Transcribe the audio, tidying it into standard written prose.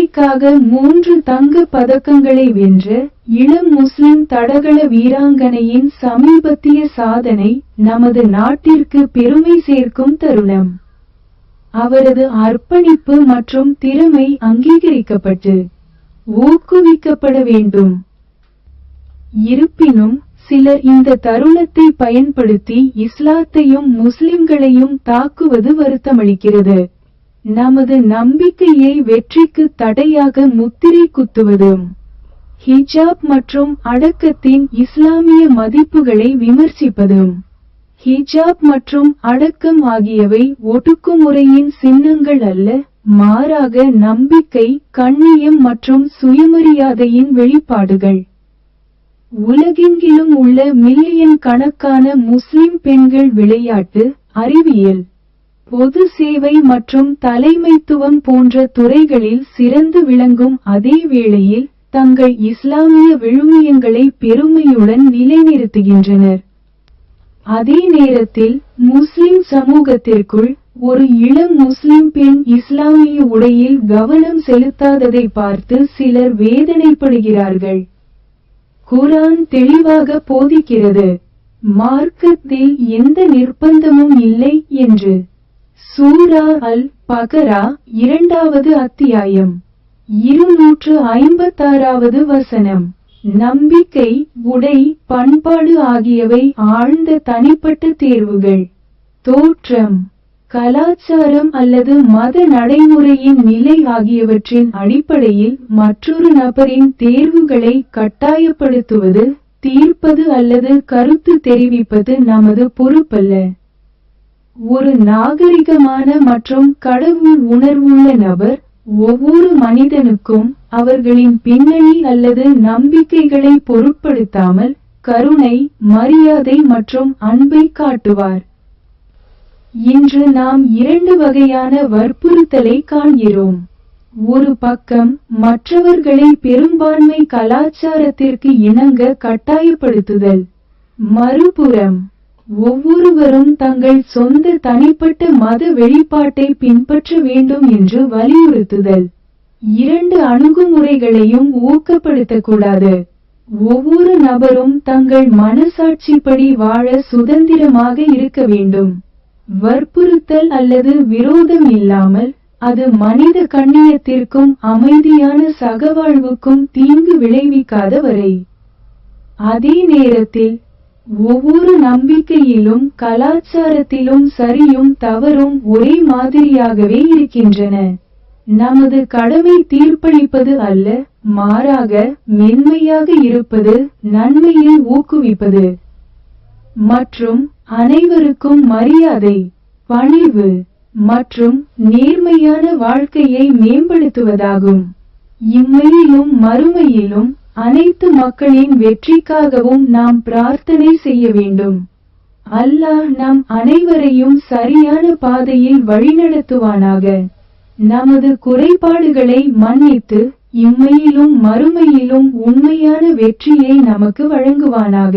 வெற்றிக்காக 3 தங்க பதக்கங்களை வென்ற இளம் முஸ்லிம் தடகள வீராங்கனையின் சமீபத்திய சாதனை நமது நாட்டிற்கு பெருமை சேர்க்கும் தருணம். அவரது அர்ப்பணிப்பு மற்றும் திறமை அங்கீகரிக்கப்பட்டு ஊக்குவிக்கப்பட வேண்டும். இருப்பினும் சிலர் இந்த தருணத்தை பயன்படுத்தி இஸ்லாத்தையும் முஸ்லிம்களையும் தாக்குவது வருத்தமளிக்கிறது. நமது நம்பிக்கையை வெற்றிக்கு தடையாக முத்திரை குத்துவதும் ஹிஜாப் மற்றும் அடக்கத்தின் இஸ்லாமிய மதிப்புகளை விமர்சிப்பதும். ஹிஜாப் மற்றும் அடக்கம் ஆகியவை ஒடுக்குமுறையின் சின்னங்கள் அல்ல, மாறாக நம்பிக்கை, கண்ணியம் மற்றும் சுயமரியாதையின் வெளிப்பாடுகள். உலகெங்கிலும் உள்ள மில்லியன் கணக்கான முஸ்லிம் பெண்கள் விளையாட்டு, அறிவியல், பொது சேவை மற்றும் தலைமைத்துவம் போன்ற துறைகளில் சிறந்து விளங்கும் அதே வேளையில் தங்கள் இஸ்லாமிய விழுமியங்களை பெருமையுடன் நிலைநிறுத்துகின்றனர். அதே நேரத்தில் முஸ்லிம் சமூகத்திற்குள் ஒரு இளம் முஸ்லிம் பெண் இஸ்லாமிய உடையில் கவனம் செலுத்தாததை பார்த்து சிலர் வேதனைப்படுகிறார்கள். குர்ஆன் தெளிவாக போதிக்கிறது, மார்க்கத்தில் எந்த நிர்பந்தமும் இல்லை என்று. சூரா அல்-பகரா 2வது அத்தியாயம் 256வது வசனம். நம்பிக்கை, உடை, பண்பாடு ஆகியவை ஆழ்ந்த தனிப்பட்ட தேர்வுகள். தோற்றம், கலாச்சாரம் அல்லது மத நடைமுறையின் நிலை ஆகியவற்றின் அடிப்படையில் மற்றொரு நபரின் தேர்வுகளை கட்டாயப்படுத்துவது, தீர்ப்பது அல்லது கருத்து தெரிவிப்பது நமது பொறுப்பல்ல. ஒரு நாகரிகமான மற்றும் கடவுள் உணர்வுள்ள நபர் ஒவ்வொரு மனிதனுக்கும் அவர்களின் பின்னணி அல்லது நம்பிக்கைகளை பொருட்படுத்தாமல் கருணை, மரியாதை மற்றும் அன்பை காட்டுவார். இன்று நாம் 2 வகையான வற்புறுத்தலை காண்கிறோம். ஒரு பக்கம் மற்றவர்களை பெரும்பான்மை கலாச்சாரத்திற்கு இணங்க கட்டாயப்படுத்துதல். மறுபுறம் ஒவ்வொருவரும் தங்கள் சொந்த தனிப்பட்ட மத வெளிப்பாட்டை பின்பற்ற வேண்டும் என்று வலியுறுத்துதல். 2 அணுகுமுறைகளையும் ஊக்கப்படுத்தக்கூடாது. ஒவ்வொரு நபரும் தங்கள் மனசாட்சிப்படி வாழ சுதந்திரமாக இருக்க வேண்டும். வற்புறுத்தல் அல்லது விரோதம் இல்லாமல் அது மனித கண்ணியத்திற்கும் அமைதியான சகவாழ்வுக்கும் தீங்கு விளைவிக்காத வரை. அதே நேரத்தில் ஒவ்வொரு நம்பிக்கையிலும் கலாச்சாரத்திலும் சரியும் தவறும் ஒரே மாதிரியாகவே இருக்கின்றன. நமது கடமை தீர்ப்பளிப்பது அல்ல, மாறாக மென்மையாக இருப்பது, நன்மையை ஊக்குவிப்பது மற்றும் அனைவருக்கும் மரியாதை, பணிவு மற்றும் நேர்மையான வாழ்க்கையை மேம்படுத்துவதாகும். இம்மையிலும் மறுமையிலும் அனைத்து மக்களின் வெற்றிக்காகவும் நாம் பிரார்த்தனை செய்ய வேண்டும். அல்லாஹ் நம் அனைவரையும் சரியான பாதையில் வழிநடத்துவானாக. நமது குறைபாடுகளை மன்னித்து இம்மையிலும் மறுமையிலும் உண்மையான வெற்றியை நமக்கு வழங்குவானாக.